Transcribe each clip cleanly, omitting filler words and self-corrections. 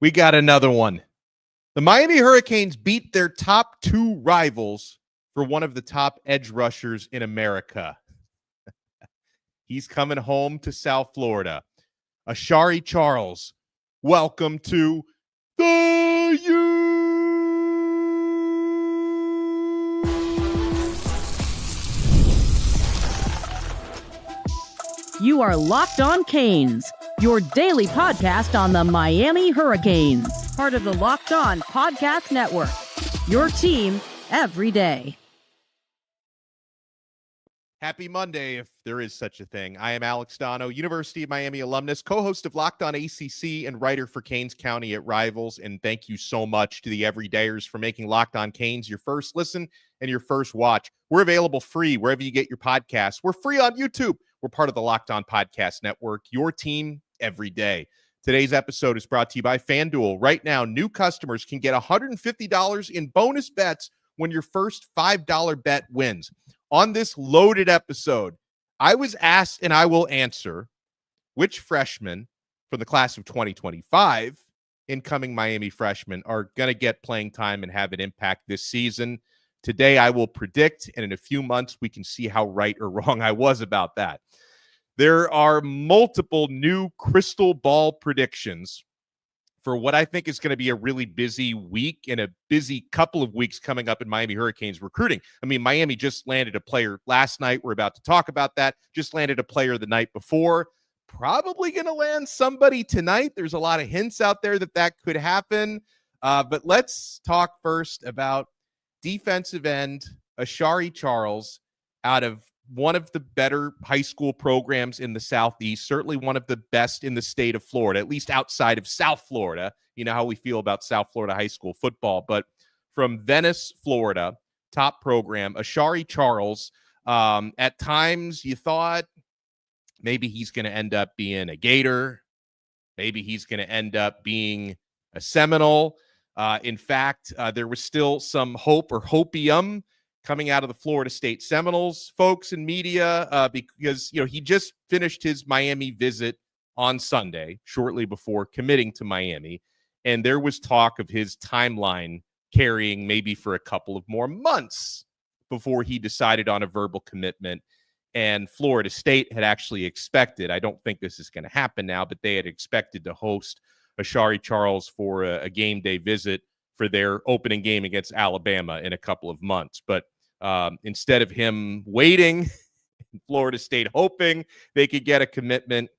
We got another one. The Miami Hurricanes beat their top two rivals for one of the top edge rushers in America. He's coming home to South Florida. Ashari Charles, welcome to the U. You are Locked On Canes, your daily podcast on the Miami Hurricanes, part of the Locked On Podcast Network, your team every day. Happy Monday, if there is such a thing. I am Alex Donno, University of Miami alumnus, co-host of Locked On ACC, and writer for Canes County at Rivals. And thank you so much to the everydayers for making Locked On Canes your first listen and your first watch. We're available free wherever you get your podcasts. We're free on YouTube. We're part of the Locked On Podcast Network, your team every day. Today's episode is brought to you by FanDuel. Right now, new customers can get $150 in bonus bets when your first $5 bet wins. On this loaded episode, I was asked, and I will answer, which freshmen from the class of 2025, incoming Miami freshmen, are going to get playing time and have an impact this season. Today, I will predict, and in a few months, we can see how right or wrong I was about that. There are multiple new crystal ball predictions for what I think is going to be a really busy week and a busy couple of weeks coming up in Miami Hurricanes recruiting. I mean, Miami just landed a player last night. We're about to talk about that. Just landed a player the night before. Probably going to land somebody tonight. There's a lot of hints out there that could happen. But let's talk first about defensive end Asharri Charles out of one of the better high school programs in the Southeast, certainly one of the best in the state of Florida, at least outside of South Florida. You know how we feel about South Florida high school football, but from Venice, Florida, top program, Asharri Charles. At times you thought maybe he's going to end up being a Gator. Maybe he's going to end up being a Seminole. In fact, there was still some hope or hopium coming out of the Florida State Seminoles folks and media because, he just finished his Miami visit on Sunday, shortly before committing to Miami. And there was talk of his timeline carrying maybe for a couple of more months before he decided on a verbal commitment. And Florida State had actually expected, I don't think this is going to happen now, but they had expected to host Asharri Charles for a game day visit for their opening game against Alabama in a couple of months. But instead of him waiting, Florida State hoping they could get a commitment,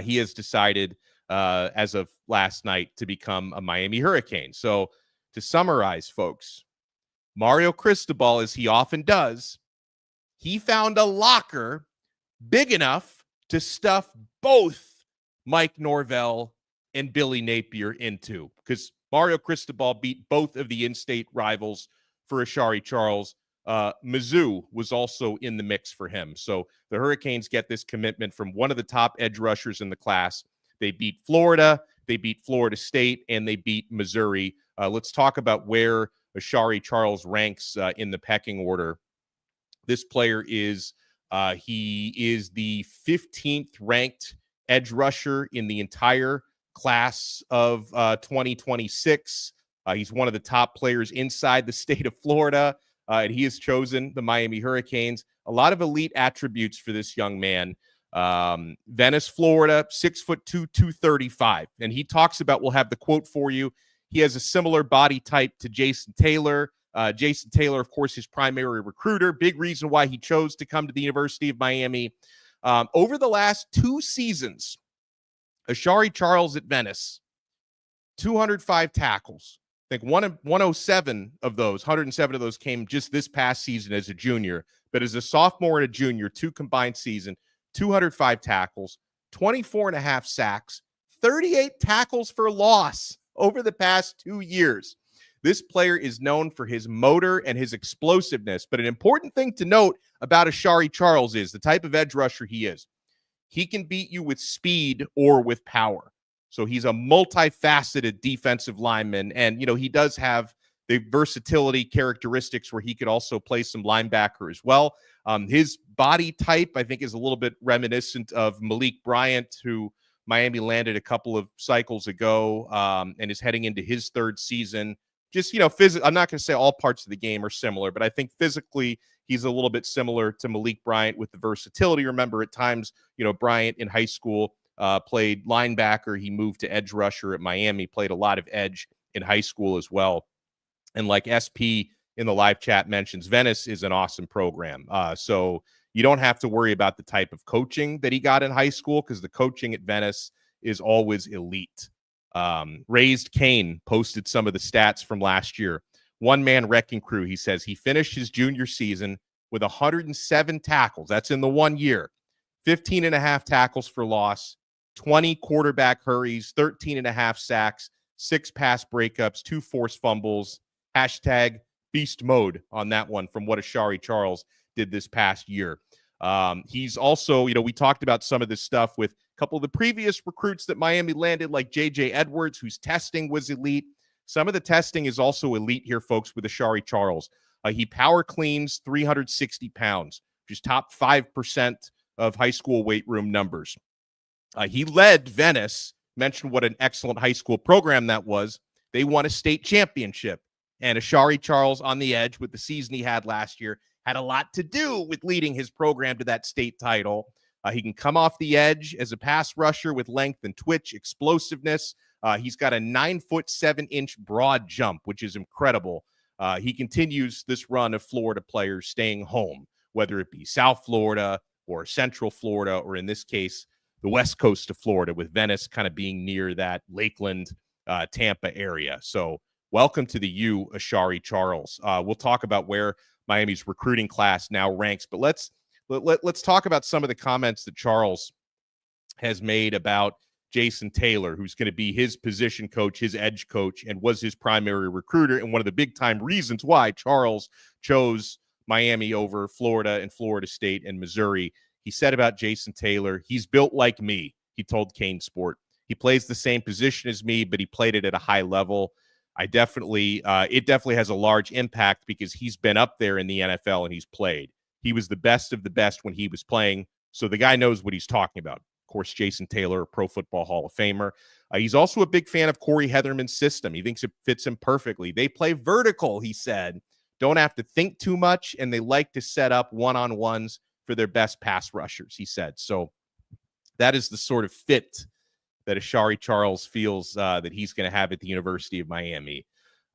he has decided as of last night to become a Miami Hurricane. So to summarize, folks, Mario Cristobal, as he often does, he found a locker big enough to stuff both Mike Norvell and Billy Napier into, because Mario Cristobal beat both of the in-state rivals for Asharri Charles. Mizzou was also in the mix for him. So the Hurricanes get this commitment from one of the top edge rushers in the class. They beat Florida, they beat Florida State, and they beat Missouri. Let's talk about where Asharri Charles ranks in the pecking order. This player is he is the 15th ranked edge rusher in the entire class of 2026. He's one of the top players inside the state of Florida, and he has chosen the Miami Hurricanes. A lot of elite attributes for this young man. Venice, Florida, 6'2", 235. And he talks about, we'll have the quote for you, he has a similar body type to Jasen Taylor. Jasen Taylor, of course, his primary recruiter. Big reason why he chose to come to the University of Miami. Over the last 2 seasons, Asharri Charles at Venice, 205 tackles. I think 107 of those, 107 of those came just this past season as a junior. But as a sophomore and a junior, 2 combined season, 205 tackles, 24 and a half sacks, 38 tackles for loss over the past 2 years. This player is known for his motor and his explosiveness. But an important thing to note about Asharri Charles is the type of edge rusher he is. He can beat you with speed or with power. So he's a multifaceted defensive lineman. And, he does have the versatility characteristics where he could also play some linebacker as well. His body type, I think, is a little bit reminiscent of Malik Bryant, who Miami landed a couple of cycles ago, and is heading into his third season. Just, I'm not going to say all parts of the game are similar, but I think physically he's a little bit similar to Malik Bryant with the versatility. Remember, at times, Bryant in high school played linebacker. He moved to edge rusher at Miami, played a lot of edge in high school as well. And like SP in the live chat mentions, Venice is an awesome program. So you don't have to worry about the type of coaching that he got in high school, because the coaching at Venice is always elite. Raised Kane posted some of the stats from last year. One-man wrecking crew, he says he finished his junior season with 107 tackles. That's in the 1 year. 15 and a half tackles for loss, 20 quarterback hurries, 13 and a half sacks, 6 pass breakups, 2 forced fumbles. Hashtag beast mode on that one from what Ashari Charles did this past year. He's also, we talked about some of this stuff with a couple of the previous recruits that Miami landed, like J.J. Edwards, whose testing was elite. Some of the testing is also elite here, folks, with Ashari Charles. He power cleans 360 pounds, which is top 5% of high school weight room numbers. He led Venice, mentioned what an excellent high school program that was. They won a state championship. And Ashari Charles on the edge with the season he had last year had a lot to do with leading his program to that state title. He can come off the edge as a pass rusher with length and twitch, explosiveness. He's got a 9'7" broad jump, which is incredible. He continues this run of Florida players staying home, whether it be South Florida or Central Florida, or in this case, the west coast of Florida, with Venice kind of being near that Lakeland, Tampa area. So welcome to the U, Ashari Charles. We'll talk about where Miami's recruiting class now ranks, but let's talk about some of the comments that Charles has made about Jason Taylor, who's going to be his position coach, his edge coach, and was his primary recruiter, and one of the big-time reasons why Charles chose Miami over Florida and Florida State and Missouri. He said about Jason Taylor, he's built like me, he told Kane Sport. He plays the same position as me, but he played it at a high level. It definitely has a large impact because he's been up there in the NFL and he's played. He was the best of the best when he was playing, so the guy knows what he's talking about. Of course, Jason Taylor, a Pro Football Hall of Famer. He's also a big fan of Corey Heatherman's system. He thinks it fits him perfectly. They play vertical, he said. Don't have to think too much, and they like to set up one-on-ones for their best pass rushers, he said. So that is the sort of fit that Ashari Charles feels that he's going to have at the University of Miami.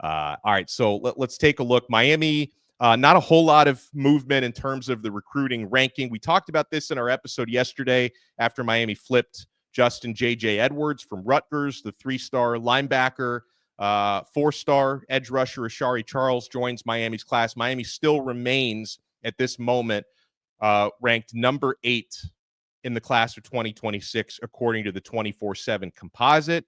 All right, so let's take a look. Miami, not a whole lot of movement in terms of the recruiting ranking. We talked about this in our episode yesterday after Miami flipped Justin J.J. Edwards from Rutgers, the 3-star linebacker. 4-star edge rusher Ashari Charles joins Miami's class. Miami still remains at this moment ranked number 8 in the class of 2026, according to the 24/7 composite,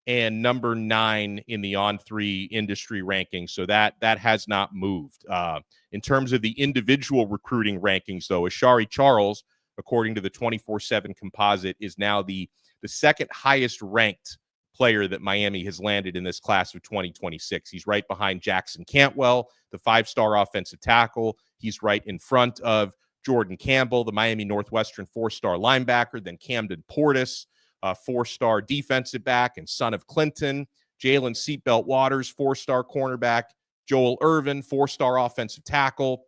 and number 9 in the On3 industry ranking. So that has not moved. In terms of the individual recruiting rankings, though, Ashari Charles, according to the 24/7 composite, is now the second highest ranked player that Miami has landed in this class of 2026. He's right behind Jackson Cantwell, the 5-star offensive tackle. He's right in front of Jordan Campbell, the Miami Northwestern 4-star linebacker, then Camden Portis, 4-star defensive back and son of Clinton, Jalen Seatbelt Waters, 4-star cornerback, Joel Irvin, 4-star offensive tackle,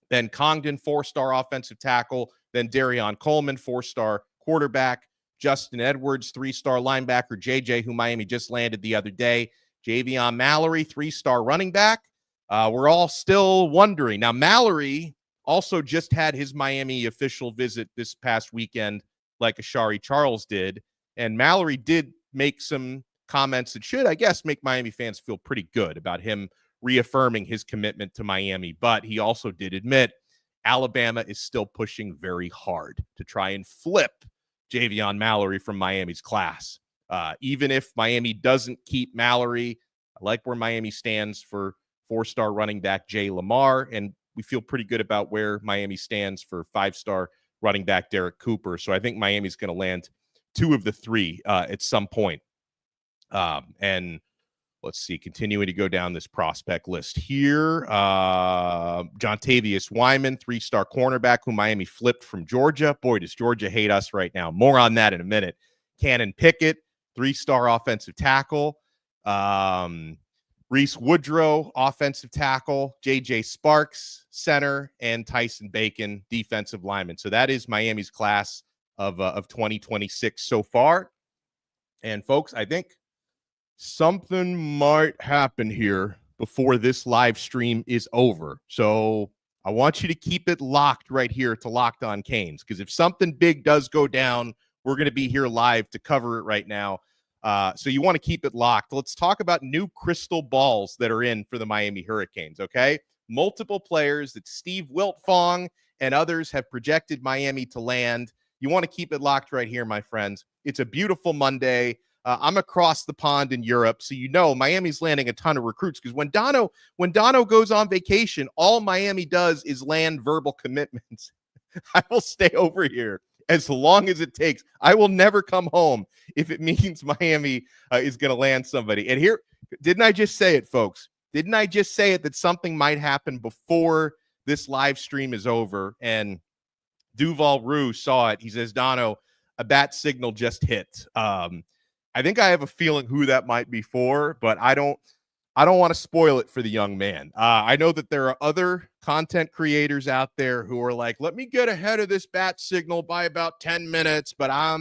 then Congdon, 4-star offensive tackle, then Darion Coleman, 4-star quarterback, Justin Edwards, 3-star linebacker, JJ, who Miami just landed the other day, Javion Mallory, 3-star running back. We're all still wondering. Now, Mallory also just had his Miami official visit this past weekend, like Ashari Charles did. And Mallory did make some comments that should, I guess, make Miami fans feel pretty good about him reaffirming his commitment to Miami. But he also did admit Alabama is still pushing very hard to try and flip Javion Mallory from Miami's class. Even if Miami doesn't keep Mallory, I like where Miami stands for 4-star running back Jay Lamar, and we feel pretty good about where Miami stands for 5-star running back Derek Cooper. So I think Miami's going to land 2 of the 3 at some point. And let's see, continuing to go down this prospect list here. Jontavius Wyman, 3-star cornerback who Miami flipped from Georgia. Boy, does Georgia hate us right now. More on that in a minute. Cannon Pickett, 3-star offensive tackle. Reese Woodrow, offensive tackle. J.J. Sparks, center. And Tyson Bacon, defensive lineman. So that is Miami's class of 2026 so far. And folks, I think something might happen here before this live stream is over. So I want you to keep it locked right here to Locked On Canes, because if something big does go down, we're going to be here live to cover it right now. So you want to keep it locked. Let's talk about new crystal balls that are in for the Miami Hurricanes, okay? Multiple players that Steve Wiltfong and others have projected Miami to land. You want to keep it locked right here, my friends. It's a beautiful Monday. I'm across the pond in Europe, so you know Miami's landing a ton of recruits, because when Donno goes on vacation, all Miami does is land verbal commitments. I will stay over here as long as it takes. I will never come home if it means Miami is going to land somebody. And here, didn't I just say it, folks? Didn't I just say it that something might happen before this live stream is over? And Duval Rue saw it. He says, Donno, a bat signal just hit. I think I have a feeling who that might be for, but I don't want to spoil it for the young man. I know that there are other content creators out there who are like, let me get ahead of this bat signal by about 10 minutes, but I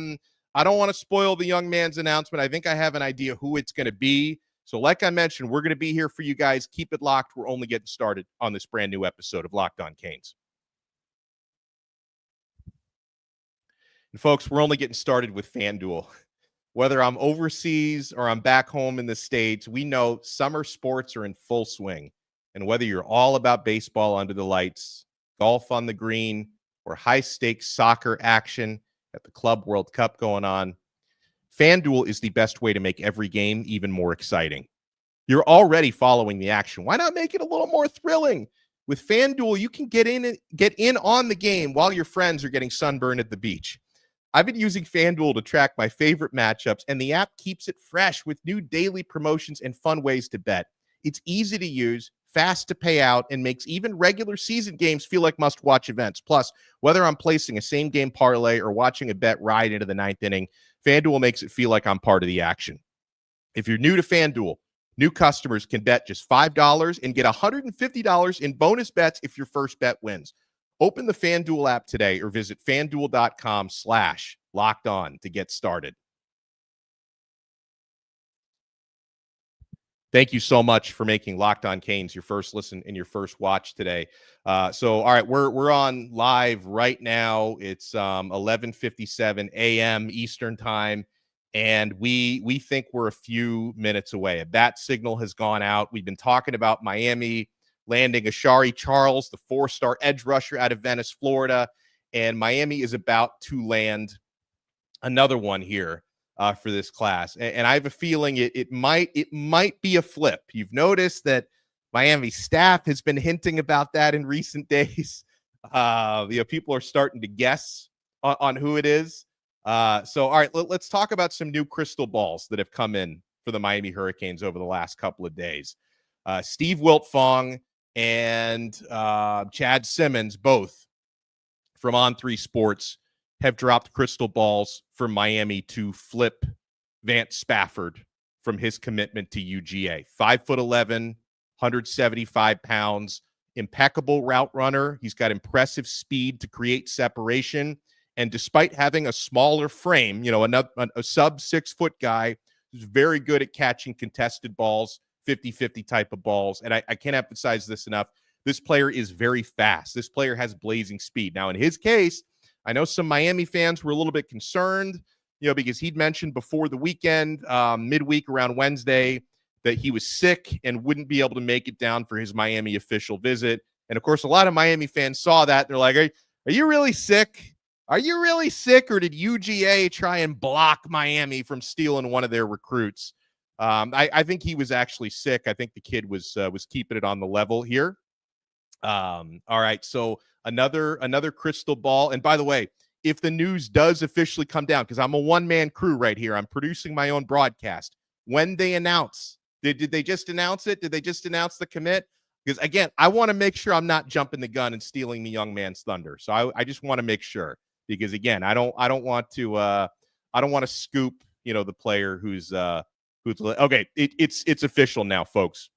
don't want to spoil the young man's announcement. I think I have an idea who it's going to be. So like I mentioned, we're going to be here for you guys. Keep it locked. We're only getting started on this brand new episode of Locked On Canes. And folks, we're only getting started with FanDuel. Whether I'm overseas or I'm back home in the States, we know summer sports are in full swing. And whether you're all about baseball under the lights, golf on the green, or high-stakes soccer action at the Club World Cup going on, FanDuel is the best way to make every game even more exciting. You're already following the action. Why not make it a little more thrilling? With FanDuel, you can get in on the game while your friends are getting sunburned at the beach. I've been using FanDuel to track my favorite matchups, and the app keeps it fresh with new daily promotions and fun ways to bet. It's easy to use, fast to pay out, and makes even regular season games feel like must-watch events. Plus, whether I'm placing a same-game parlay or watching a bet ride into the ninth inning, FanDuel makes it feel like I'm part of the action. If you're new to FanDuel, new customers can bet just $5 and get $150 in bonus bets if your first bet wins. Open the FanDuel app today or visit FanDuel.com/lockedon to get started. Thank you so much for making Locked On Canes your first listen and your first watch today. All right, we're on live right now. It's 11:57 a.m. Eastern time, and we think we're a few minutes away. A bat signal has gone out. We've been talking about Miami landing Asharri Charles, the 4-star edge rusher out of Venice, Florida, and Miami is about to land another one here for this class. And I have a feeling it might be a flip. You've noticed that Miami staff has been hinting about that in recent days. People are starting to guess on who it is. So, all right, let's talk about some new crystal balls that have come in for the Miami Hurricanes over the last couple of days. Steve Wiltfong and Chad Simmons, both from On3 Sports, have dropped crystal balls for Miami to flip Vance Spafford from his commitment to UGA. 5'11", 175 pounds, impeccable route runner. He's got impressive speed to create separation. And despite having a smaller frame, a sub 6-foot guy who's very good at catching contested balls, 50-50 type of balls. And I can't emphasize this enough. This player is very fast. This player has blazing speed. Now, in his case, I know some Miami fans were a little bit concerned, because he'd mentioned before the weekend, midweek around Wednesday, that he was sick and wouldn't be able to make it down for his Miami official visit. And of course, a lot of Miami fans saw that. They're like, are you really sick? Are you really sick? Or did UGA try and block Miami from stealing one of their recruits? I think he was actually sick. I think the kid was keeping it on the level here. All right. So another crystal ball. And by the way, if the news does officially come down, because I'm a one-man crew right here, I'm producing my own broadcast. When they announce, did they just announce it? Did they just announce the commit? Because again, I want to make sure I'm not jumping the gun and stealing the young man's thunder. So I just want to make sure, because again, I don't want to I don't want to scoop, the player who's okay. It's official now, folks.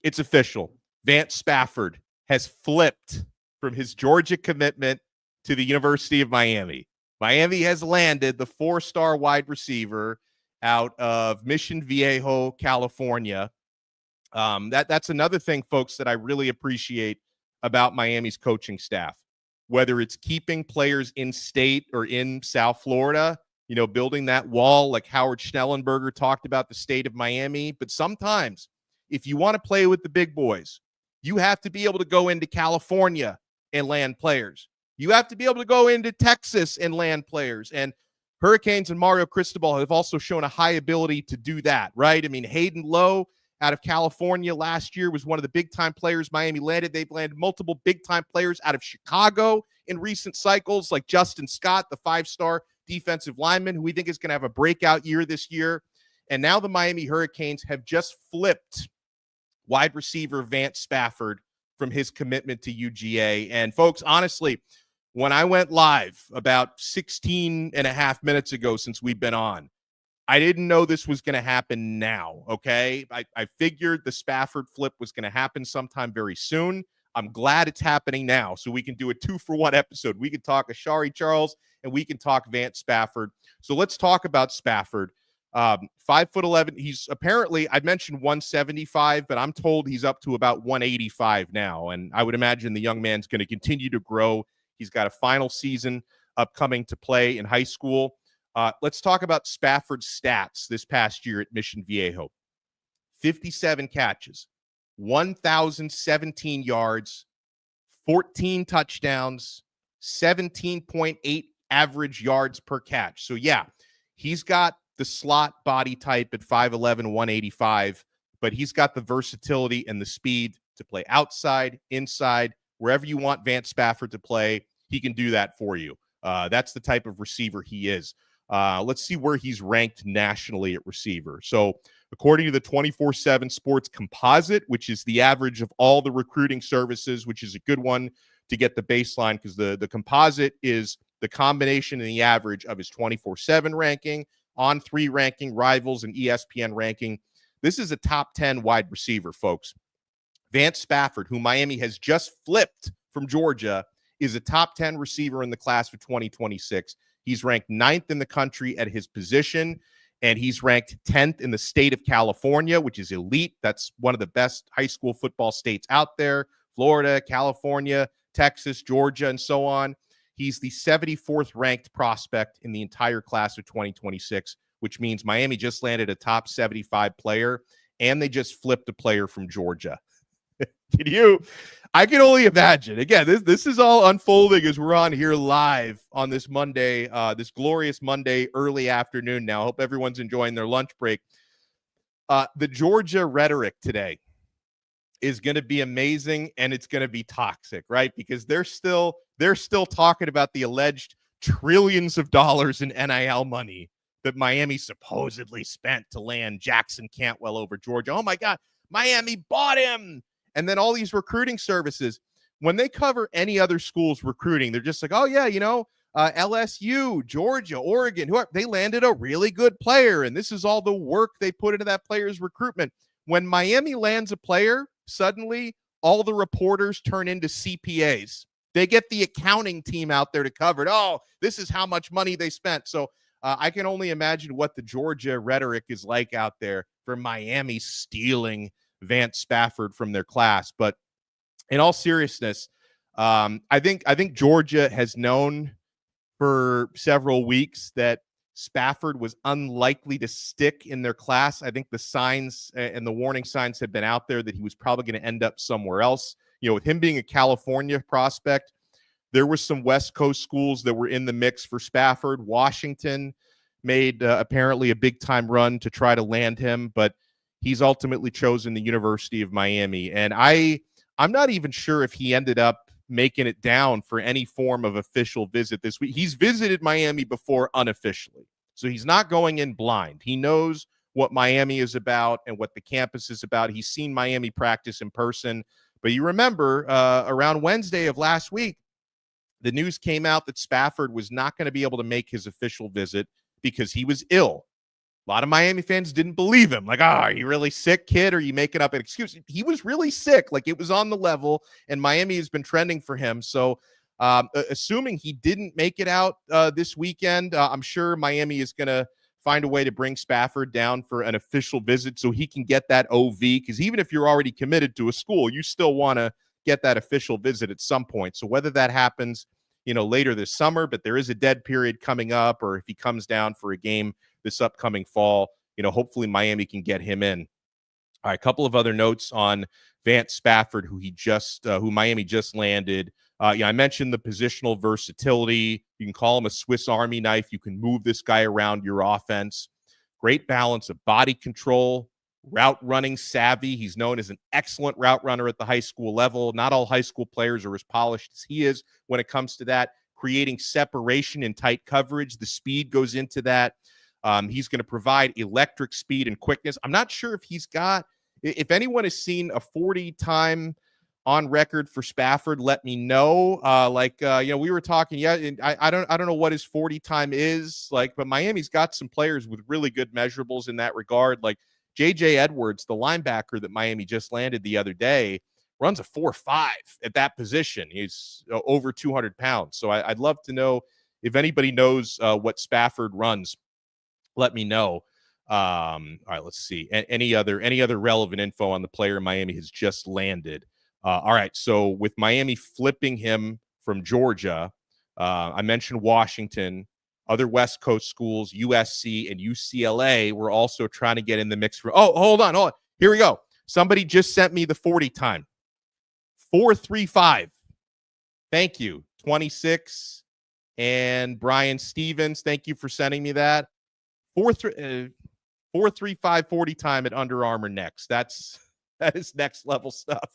It's official. Vance Spafford has flipped from his Georgia commitment to the University of Miami. Miami has landed the 4-star wide receiver out of Mission Viejo, California. That's another thing, folks, that I really appreciate about Miami's coaching staff. Whether it's keeping players in state or in South Florida, building that wall like Howard Schnellenberger talked about the state of Miami. But sometimes if you want to play with the big boys, you have to be able to go into California and land players. You have to be able to go into Texas and land players. And Hurricanes and Mario Cristobal have also shown a high ability to do that, right? I mean, Hayden Lowe out of California last year was one of the big-time players Miami landed. They've landed multiple big-time players out of Chicago in recent cycles, like Justin Scott, the 5-star defensive lineman, who we think is going to have a breakout year this year. And now the Miami Hurricanes have just flipped wide receiver Vance Spafford from his commitment to UGA. And folks, honestly, when I went live about 16 and a half minutes ago since we've been on, I didn't know this was going to happen now, okay? I figured the Spafford flip was going to happen sometime very soon. I'm glad it's happening now, so we can do a 2-for-1 episode. We can talk Ashari Charles, and we can talk Vance Spafford. So let's talk about Spafford. 5'11". He's apparently, I mentioned 175, but I'm told he's up to about 185 now, and I would imagine the young man's going to continue to grow. He's got a final season upcoming to play in high school. Let's talk about Spafford's stats this past year at Mission Viejo. 57 catches, 1,017 yards, 14 touchdowns, 17.8 average yards per catch. So, yeah, he's got the slot body type at 5'11", 185, but he's got the versatility and the speed to play outside, inside, wherever you want Vance Spafford to play. He can do that for you. That's the type of receiver he is. Let's see where he's ranked nationally at receiver. So according to the 24/7 Sports Composite, which is the average of all the recruiting services, which is a good one to get the baseline, because the composite is the combination and the average of his 24/7 ranking, On3 ranking, Rivals, and ESPN ranking. This is a top 10 wide receiver, folks. Vance Spafford, who Miami has just flipped from Georgia, is a top 10 receiver in the class of 2026. He's ranked 9th in the country at his position, and he's ranked 10th in the state of California, which is elite. That's one of the best high school football states out there. Florida, California, Texas, Georgia, and so on. He's the 74th ranked prospect in the entire class of 2026, which means Miami just landed a top 75 player, and they just flipped a player from Georgia. I can only imagine. Again, this is all unfolding as we're on here live on this Monday, this glorious Monday early afternoon now. I hope everyone's enjoying their lunch break. The Georgia rhetoric today is going to be amazing, and it's going to be toxic, right? Because they're still talking about the alleged trillions of dollars in NIL money that Miami supposedly spent to land Jackson Cantwell over Georgia. Oh my God, Miami bought him. And then all these recruiting services, when they cover any other school's recruiting, they're just like, oh, yeah, LSU, Georgia, Oregon, they landed a really good player. And this is all the work they put into that player's recruitment. When Miami lands a player, suddenly all the reporters turn into CPAs. They get the accounting team out there to cover it. Oh, this is how much money they spent. So I can only imagine what the Georgia rhetoric is like out there for Miami stealing Vance Spafford from their class. But in all seriousness, I think Georgia has known for several weeks that Spafford was unlikely to stick in their class. I think the signs and the warning signs have been out there that he was probably going to end up somewhere else. With him being a California prospect, there were some West Coast schools that were in the mix for Spafford. Washington made apparently a big-time run to try to land him, but he's ultimately chosen the University of Miami. And I'm not even sure if he ended up making it down for any form of official visit this week. He's visited Miami before unofficially, so he's not going in blind. He knows what Miami is about and what the campus is about. He's seen Miami practice in person. But you remember around Wednesday of last week, the news came out that Spafford was not going to be able to make his official visit because he was ill. A lot of Miami fans didn't believe him. Like, are you really sick, kid? Or are you making up an excuse? He was really sick. Like, it was on the level, and Miami has been trending for him. So assuming he didn't make it out this weekend, I'm sure Miami is going to find a way to bring Spafford down for an official visit so he can get that OV, because even if you're already committed to a school, you still want to get that official visit at some point. So whether that happens, later this summer, but there is a dead period coming up, or if he comes down for a game this upcoming fall, hopefully Miami can get him in. All right, a couple of other notes on Vance Spafford, who Miami just landed. I mentioned the positional versatility. You can call him a Swiss Army knife. You can move this guy around your offense. Great balance of body control, route running savvy. He's known as an excellent route runner at the high school level. Not all high school players are as polished as he is when it comes to that. Creating separation in tight coverage. The speed goes into that. He's going to provide electric speed and quickness. I'm not sure if anyone has seen a 40 time on record for Spafford, let me know. We were talking, I don't know what his 40 time is like, but Miami's got some players with really good measurables in that regard. Like JJ Edwards, the linebacker that Miami just landed the other day, runs a 4.5 at that position. He's over 200 pounds. So I'd love to know if anybody knows what Spafford runs. Let me know. All right, let's see. Any other relevant info on the player Miami has just landed? All right, so with Miami flipping him from Georgia, I mentioned Washington, other West Coast schools, USC and UCLA were also trying to get in the mix for. Oh, hold on. Here we go. Somebody just sent me the 40 time. 4.35. Thank you. 26. And Brian Stevens, thank you for sending me that. 4.35 40 time at Under Armour next. That is next level stuff.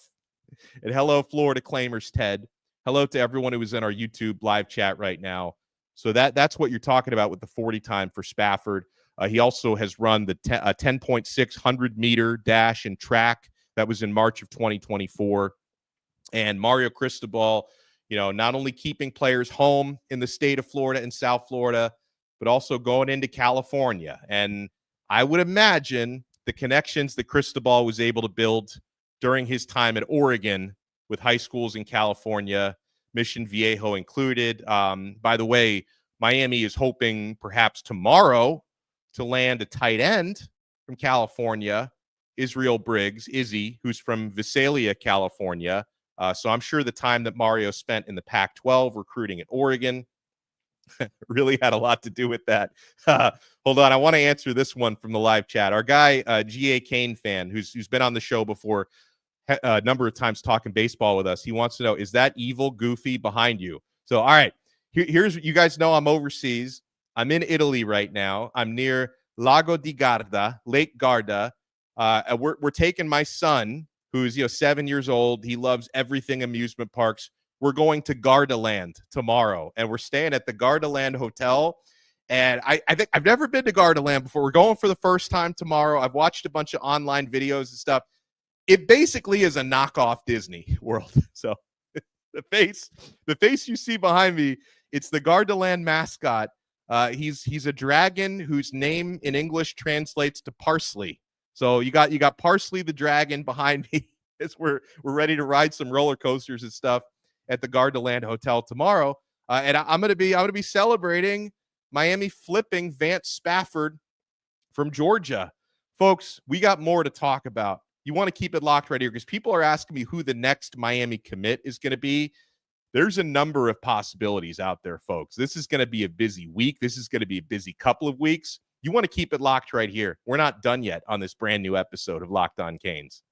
And hello, Florida Claimers, Ted. Hello to everyone who is in our YouTube live chat right now. So that's what you're talking about with the 40 time for Spafford. He also has run the 10.6 100-meter dash and track. That was in March of 2024. And Mario Cristobal, not only keeping players home in the state of Florida and South Florida, but also going into California. And I would imagine the connections that Cristobal was able to build during his time at Oregon with high schools in California, Mission Viejo included. By the way, Miami is hoping perhaps tomorrow to land a tight end from California, Israel Briggs, Izzy, who's from Visalia, California. So I'm sure the time that Mario spent in the Pac-12 recruiting at Oregon really had a lot to do with that. Hold on. I want to answer this one from the live chat. Our guy, GA Kane fan, who's been on the show before a number of times talking baseball with us. He wants to know, is that evil Goofy behind you? So, all right, here's what you guys know. I'm overseas. I'm in Italy right now. I'm near Lago di Garda, Lake Garda. We're taking my son, who's 7 years old. He loves everything amusement parks. We're going to Gardaland tomorrow, and we're staying at the Gardaland Hotel. And I think I've never been to Gardaland before. We're going for the first time tomorrow. I've watched a bunch of online videos and stuff. It basically is a knockoff Disney World. So the face you see behind me, it's the Gardaland mascot. He's a dragon whose name in English translates to parsley. So you got Parsley the dragon behind me as we're ready to ride some roller coasters and stuff at the Gardaland Hotel tomorrow. And I'm gonna be celebrating Miami flipping Vance Spafford from Georgia. Folks, we got more to talk about. You want to keep it locked right here because people are asking me who the next Miami commit is going to be. There's a number of possibilities out there, folks. This is going to be a busy week. This is going to be a busy couple of weeks. You want to keep it locked right here. We're not done yet on this brand new episode of Locked On Canes.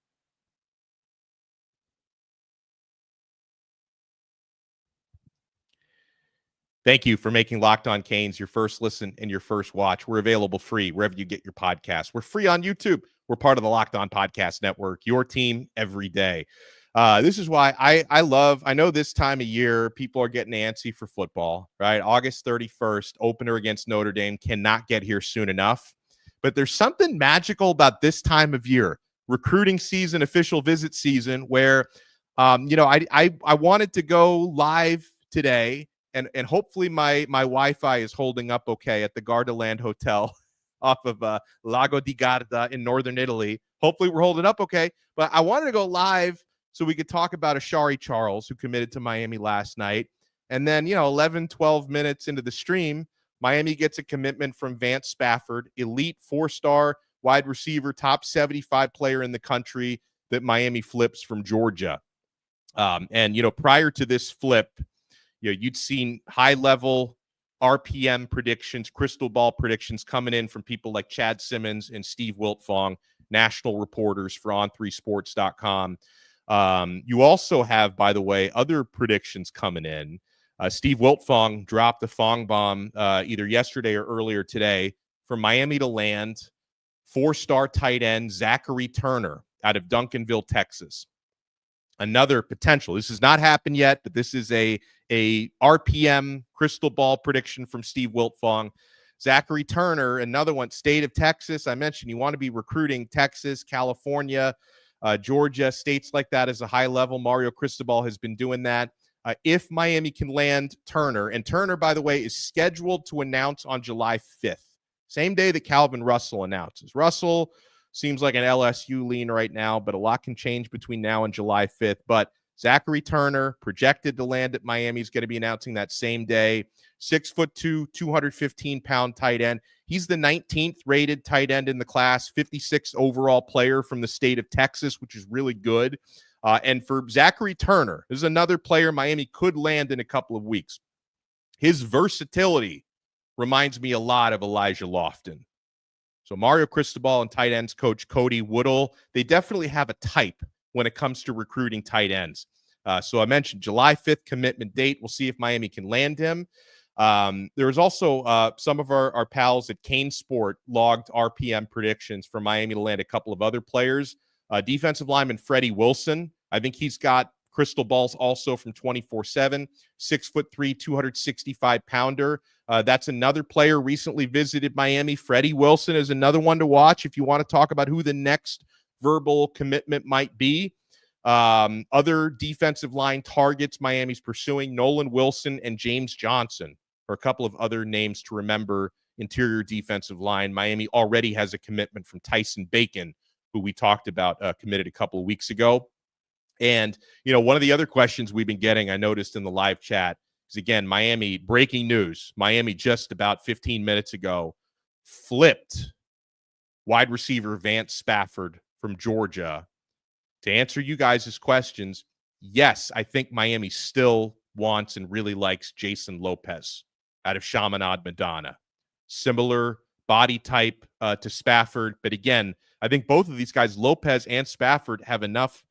Thank you for making Locked On Canes your first listen and your first watch. We're available free wherever you get your podcasts. We're free on YouTube. We're part of the Locked On Podcast Network, your team every day. This is why I know this time of year, people are getting antsy for football, right? August 31st, opener against Notre Dame, cannot get here soon enough. But there's something magical about this time of year, recruiting season, official visit season, where, I wanted to go live today and hopefully my Wi-Fi is holding up okay at the Gardaland Hotel off of Lago di Garda in northern Italy. Hopefully we're holding up okay. But I wanted to go live so we could talk about Ashari Charles, who committed to Miami last night. And then, 11, 12 minutes into the stream, Miami gets a commitment from Vance Spafford, elite 4-star wide receiver, top 75 player in the country that Miami flips from Georgia. And prior to this flip, you'd seen high-level RPM predictions, crystal ball predictions coming in from people like Chad Simmons and Steve Wiltfong, national reporters for on3sports.com. You also have, by the way, other predictions coming in. Steve Wiltfong dropped a Fong bomb either yesterday or earlier today for Miami to land 4-star tight end Zachery Turner out of Duncanville, Texas. Another potential. This has not happened yet, but this is a RPM crystal ball prediction from Steve Wiltfong. Zachery Turner, another one, state of Texas. I mentioned you want to be recruiting Texas, California, Georgia, states like that as a high level. Mario Cristobal has been doing that. If Miami can land Turner, and Turner, by the way, is scheduled to announce on July 5th, same day that Calvin Russell announces. Russell seems like an LSU lean right now, but a lot can change between now and July 5th. But Zachery Turner, projected to land at Miami, is going to be announcing that same day. 6'2", 215-pound tight end. He's the 19th rated tight end in the class, 56th overall player from the state of Texas, which is really good. And for Zachery Turner, this is another player Miami could land in a couple of weeks. His versatility reminds me a lot of Elijah Lofton. So Mario Cristobal and tight ends coach Cody Woodall, they definitely have a type when it comes to recruiting tight ends. So I mentioned July 5th commitment date. We'll see if Miami can land him. There was also some of our pals at Kane Sport logged RPM predictions for Miami to land a couple of other players. Defensive lineman Freddie Wilson, I think he's got crystal balls also from 24/7, 6'3", 265-pounder. That's another player recently visited Miami. Freddie Wilson is another one to watch if you want to talk about who the next verbal commitment might be. Other defensive line targets Miami's pursuing, Nolan Wilson and James Johnson are a couple of other names to remember. Interior defensive line. Miami already has a commitment from Tyson Bacon, who we talked about, committed a couple of weeks ago. And, one of the other questions we've been getting, I noticed in the live chat, is again, Miami, breaking news. Miami just about 15 minutes ago flipped wide receiver Vance Spafford from Georgia. To answer you guys' questions, yes, I think Miami still wants and really likes Jasen Lopez out of Chaminade Madonna. Similar body type to Spafford. But again, I think both of these guys, Lopez and Spafford, have enough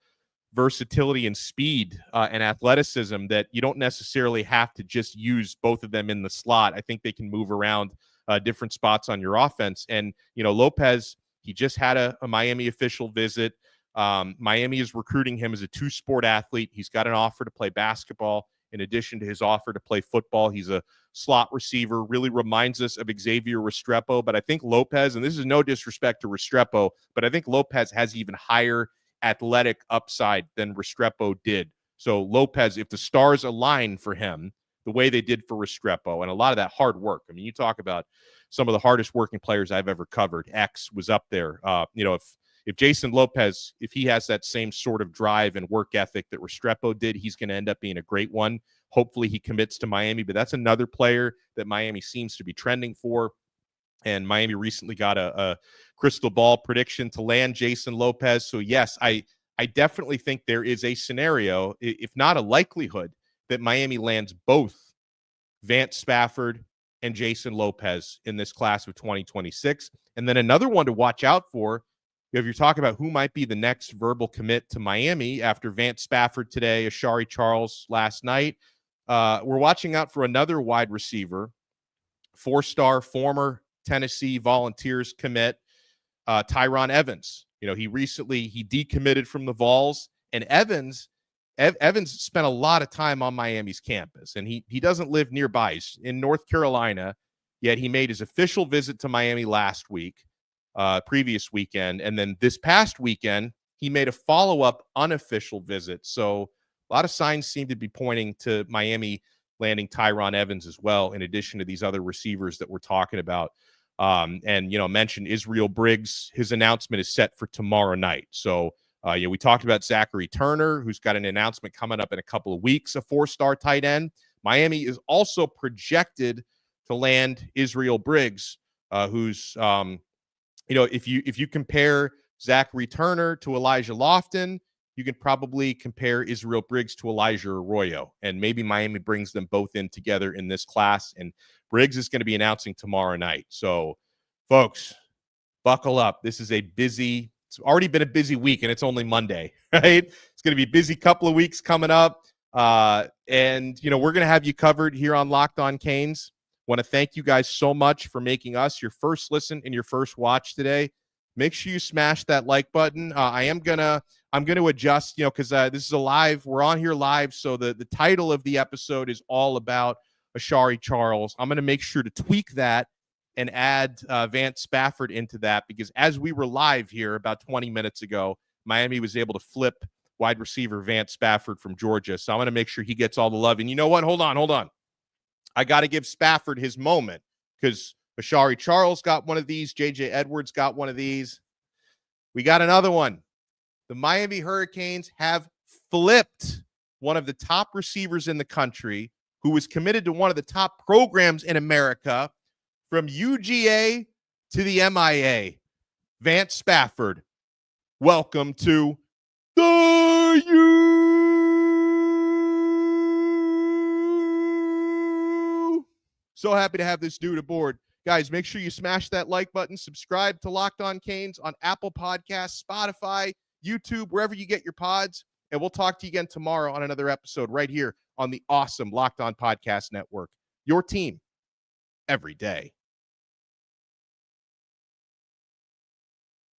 versatility and speed and athleticism that you don't necessarily have to just use both of them in the slot. I think they can move around different spots on your offense. And, Lopez, he just had a Miami official visit. Miami is recruiting him as a two-sport athlete. He's got an offer to play basketball in addition to his offer to play football. He's a slot receiver, really reminds us of Xavier Restrepo. But I think Lopez, and this is no disrespect to Restrepo, but I think Lopez has even higher athletic upside than Restrepo did. So Lopez, if the stars align for him the way they did for Restrepo, and a lot of that hard work. I mean, you talk about some of the hardest working players I've ever covered. X was up there. If Jasen Lopez, if he has that same sort of drive and work ethic that Restrepo did, he's going to end up being a great one. Hopefully he commits to Miami, but that's another player that Miami seems to be trending for. And Miami recently got a crystal ball prediction to land Jasen Lopez. So yes, I definitely think there is a scenario, if not a likelihood, that Miami lands both Vance Spafford and Jasen Lopez in this class of 2026. And then another one to watch out for, if you're talking about who might be the next verbal commit to Miami after Vance Spafford today, Asharri Charles last night, we're watching out for another wide receiver, 4-star former Tennessee Volunteers commit, Tyron Evans. He recently decommitted from the Vols, and Evans spent a lot of time on Miami's campus, and he doesn't live nearby. He's in North Carolina, yet he made his official visit to Miami last week. Previous weekend, and then this past weekend he made a follow-up unofficial visit. So a lot of signs seem to be pointing to Miami landing Tyron Evans as well, in addition to these other receivers that we're talking about. And, mentioned Israel Briggs. His announcement is set for tomorrow night. So, we talked about Zachery Turner, who's got an announcement coming up in a couple of weeks, a 4-star tight end. Miami is also projected to land Israel Briggs, who's, if you compare Zachery Turner to Elijah Lofton, you can probably compare Israel Briggs to Elijah Arroyo, and maybe Miami brings them both in together in this class. And Briggs is going to be announcing tomorrow night. So, folks, buckle up. This is it's already been a busy week, and it's only Monday, right? It's going to be a busy couple of weeks coming up. And we're going to have you covered here on Locked On Canes. Want to thank you guys so much for making us your first listen and your first watch today. Make sure you smash that like button. I'm gonna adjust, because this is a live. We're on here live, so the title of the episode is all about Ashari Charles. I'm gonna make sure to tweak that and add Vance Spafford into that, because as we were live here about 20 minutes ago, Miami was able to flip wide receiver Vance Spafford from Georgia. So I'm gonna make sure he gets all the love. And you know what? Hold on. I got to give Spafford his moment, because Ashari Charles got one of these. J.J. Edwards got one of these. We got another one. The Miami Hurricanes have flipped one of the top receivers in the country, who was committed to one of the top programs in America, from UGA to the MIA. Vance Spafford, welcome to the U. So happy to have this dude aboard. Guys, make sure you smash that like button. Subscribe to Locked On Canes on Apple Podcasts, Spotify, YouTube, wherever you get your pods. And we'll talk to you again tomorrow on another episode right here on the awesome Locked On Podcast Network. Your team every day.